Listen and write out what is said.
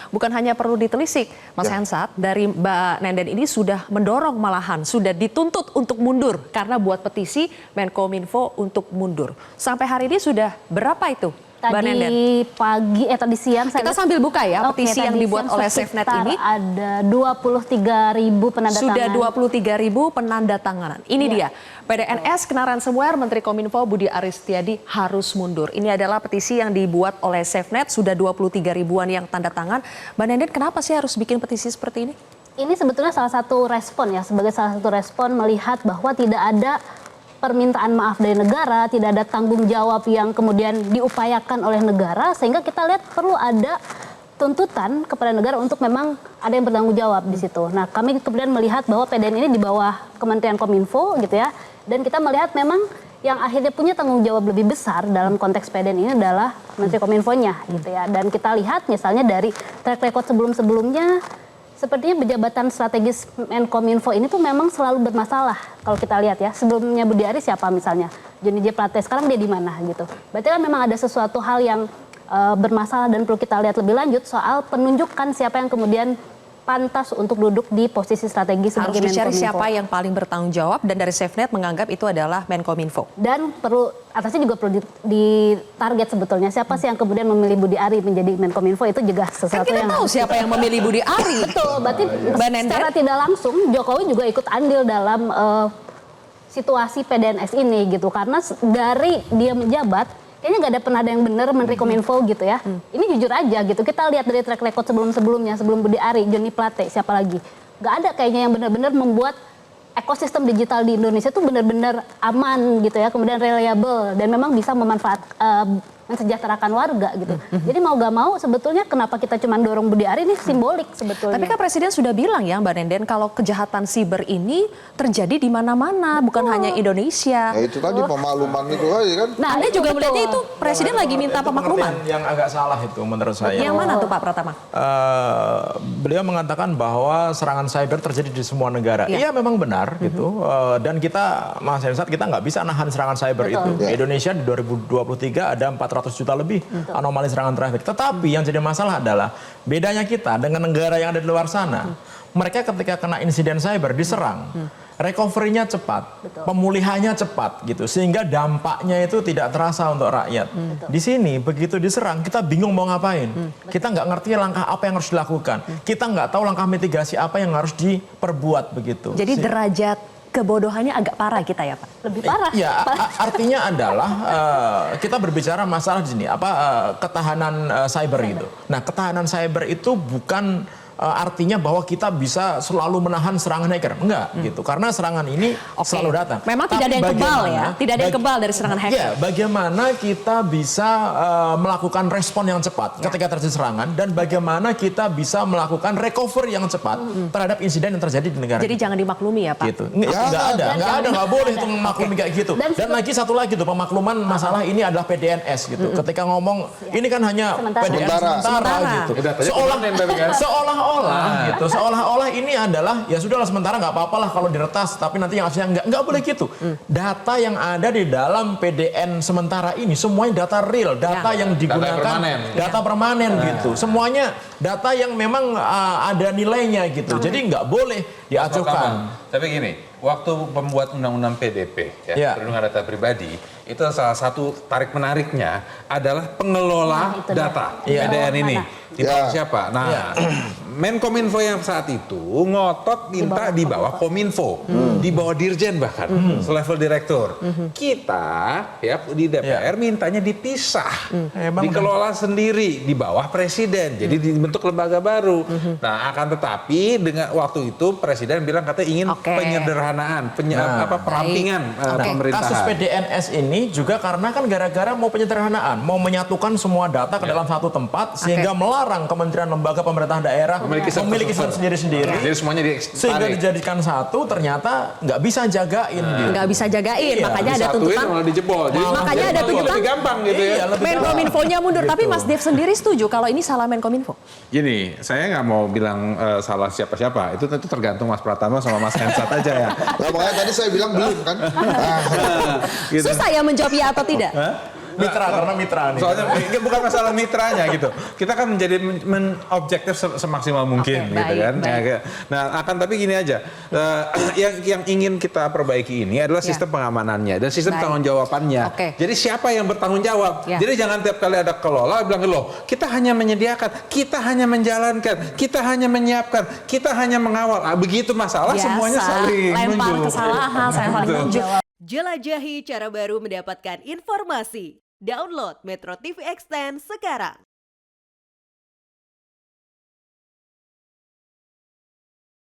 bukan hanya perlu ditelisik, Mas Hensat, dari Mbak Nenden ini sudah mendorong malahan, sudah dituntut untuk mundur karena buat petisi Menkominfo untuk mundur. Sampai hari ini sudah berapa itu? Tadi pagi, tadi siang kita sambil buka ya petisi yang dibuat oleh SafeNet ini. Ada 23.000 penanda tangan. Sudah 23.000 penanda tanganan. Ini dia, PDNS kena ransomware, Menteri Kominfo Budi Aris Setiadi harus mundur. Ini adalah petisi yang dibuat oleh SafeNet, sudah 23 ribuan yang tanda tangan. Mbak Nenden, kenapa sih harus bikin petisi seperti ini? Ini sebetulnya salah satu respon ya, sebagai salah satu respon melihat bahwa tidak ada permintaan maaf dari negara, tidak ada tanggung jawab yang kemudian diupayakan oleh negara, sehingga kita lihat perlu ada tuntutan kepada negara untuk memang ada yang bertanggung jawab di situ. Nah, kami kemudian melihat bahwa PDN ini di bawah Kementerian Kominfo gitu ya, dan kita melihat memang yang akhirnya punya tanggung jawab lebih besar dalam konteks PDN ini adalah Menteri Kominfo-nya gitu ya. Dan kita lihat misalnya dari track record sebelum-sebelumnya, sepertinya jabatan strategis Menkominfo ini tuh memang selalu bermasalah kalau kita lihat ya. Sebelumnya Budi Aris siapa misalnya? Johnny J. Plate, sekarang dia di mana gitu. Berarti kan memang ada sesuatu hal yang bermasalah dan perlu kita lihat lebih lanjut soal penunjukan siapa yang kemudian pantas untuk duduk di posisi strategis sebagai Menkominfo. Harus dicari siapa yang paling bertanggung jawab, dan dari SafeNet menganggap itu adalah Menkominfo. Dan perlu, atasnya juga perlu ditarget sebetulnya. Siapa sih yang kemudian memilih Budi Ari menjadi Menkominfo, itu juga sesuatu kita yang... tahu siapa yang memilih Budi Ari. Betul, berarti secara tidak langsung Jokowi juga ikut andil dalam situasi PDNS ini gitu. Karena dari dia menjabat, kayaknya nggak pernah ada yang benar Menteri Kominfo gitu ya. Ini jujur aja gitu. Kita lihat dari track record sebelum-sebelumnya, sebelum Budi Ari, Johnny Plate, siapa lagi. Nggak ada kayaknya yang benar-benar membuat ekosistem digital di Indonesia itu benar-benar aman gitu ya. Kemudian reliable dan memang bisa mensejahterakan warga gitu. Jadi mau gak mau sebetulnya kenapa kita cuma dorong Budi Ari ini simbolik sebetulnya. Tapi kan Presiden sudah bilang ya Mbak Nenden, kalau kejahatan siber ini terjadi di mana-mana, bukan hanya Indonesia. Ya itu tadi pemakluman itu aja kan. Nah, Anda juga melihatnya itu Presiden lagi minta pemakluman. Yang agak salah itu menurut saya. Yang mana tuh Pak Pratama? Beliau mengatakan bahwa serangan cyber terjadi di semua negara. Iya memang benar gitu. Dan kita, Mas Hensat, kita nggak bisa nahan serangan cyber itu. Di Indonesia di 2023 ada 400 juta lebih anomali serangan traffic. Tetapi yang jadi masalah adalah bedanya kita dengan negara yang ada di luar sana. Mereka ketika kena insiden cyber diserang, recovery-nya cepat, pemulihannya cepat gitu, sehingga dampaknya itu tidak terasa untuk rakyat. Di sini begitu diserang kita bingung mau ngapain. Kita nggak ngerti langkah apa yang harus dilakukan. Kita nggak tahu langkah mitigasi apa yang harus diperbuat begitu. Jadi derajat kebodohannya agak parah kita ya Pak? Lebih parah. Ya, artinya adalah kita berbicara masalah di sini ketahanan cyber itu. Nah, ketahanan cyber itu bukan artinya bahwa kita bisa selalu menahan serangan hacker. Enggak gitu. Karena serangan ini selalu datang. Memang tidak ada yang kebal ya? Tidak ada yang kebal dari serangan hacker. Ya, bagaimana kita bisa melakukan respon yang cepat ketika terjadi serangan, dan bagaimana kita bisa melakukan recovery yang cepat terhadap insiden yang terjadi di negara. Jadi jangan dimaklumi ya Pak? Gitu. Nggak boleh itu memaklumi kayak gitu. Dan lagi satu lagi tuh pemakluman masalah ini adalah PDNS gitu. Ketika ngomong ini kan hanya PDNS sementara gitu. Seolah-olah ini adalah ya sudahlah sementara, nggak apa-apa lah kalau diretas, tapi nanti yang aslinya nggak boleh gitu. Data yang ada di dalam PDN sementara ini semuanya data real, data yang digunakan, data permanen gitu. Semuanya data yang memang ada nilainya gitu. Jadi nggak boleh diacuhkan. Tapi gini, waktu pembuat undang-undang PDP, perlindungan data pribadi, itu salah satu tarik menariknya adalah pengelola data PDN ini. Di bawah siapa? Nah, Menkominfo yang saat itu ngotot minta di bawah Kominfo, di bawah Dirjen bahkan, selevel direktur. Kita ya di DPR mintanya dipisah, dikelola sendiri di bawah Presiden. Jadi dibentuk lembaga baru. Nah, akan tetapi dengan waktu itu Presiden bilang katanya ingin penyederhanaan, perampingan pemerintahan. Kasus PDNS ini juga karena kan gara-gara mau penyederhanaan, mau menyatukan semua data ke dalam satu tempat, sehingga melarang kementerian lembaga pemerintahan daerah memiliki server sendiri-sendiri. Jadi semuanya sehingga dijadikan satu, ternyata nggak bisa jagain. Nggak bisa jagain, makanya ada tuntutan. Malah dijebol. Jadi makanya ada tuntutan. Lebih gampang gitu ya. Menkominfo-nya mundur, tapi Mas Dev sendiri setuju kalau ini salah Menkominfo? Gini, saya nggak mau bilang salah siapa-siapa. Itu tentu tergantung Mas Pratama sama Mas Hensat aja ya. Nah, makanya tadi saya bilang belum kan. Susah ya menjawab ya atau tidak? Mitra, karena mitra nih. Soalnya bukan masalah mitranya gitu. Kita kan menjadi objektif semaksimal mungkin gitu baik, kan. baik. Nah, tapi gini aja. Yang ingin kita perbaiki ini adalah sistem pengamanannya dan sistem Baik. tanggung jawabannya. Oke. Jadi siapa yang bertanggung jawab? Ya. Jadi jangan tiap kali ada kelola bilang loh, kita hanya menyediakan, kita hanya menjalankan, kita hanya menyiapkan, kita hanya mengawal. Begitu masalah Biasa, semuanya saling lempar nunjuk. kesalahan, saya saling nunjuk. Jelajahi cara baru mendapatkan informasi. Download Metro TV Extend sekarang.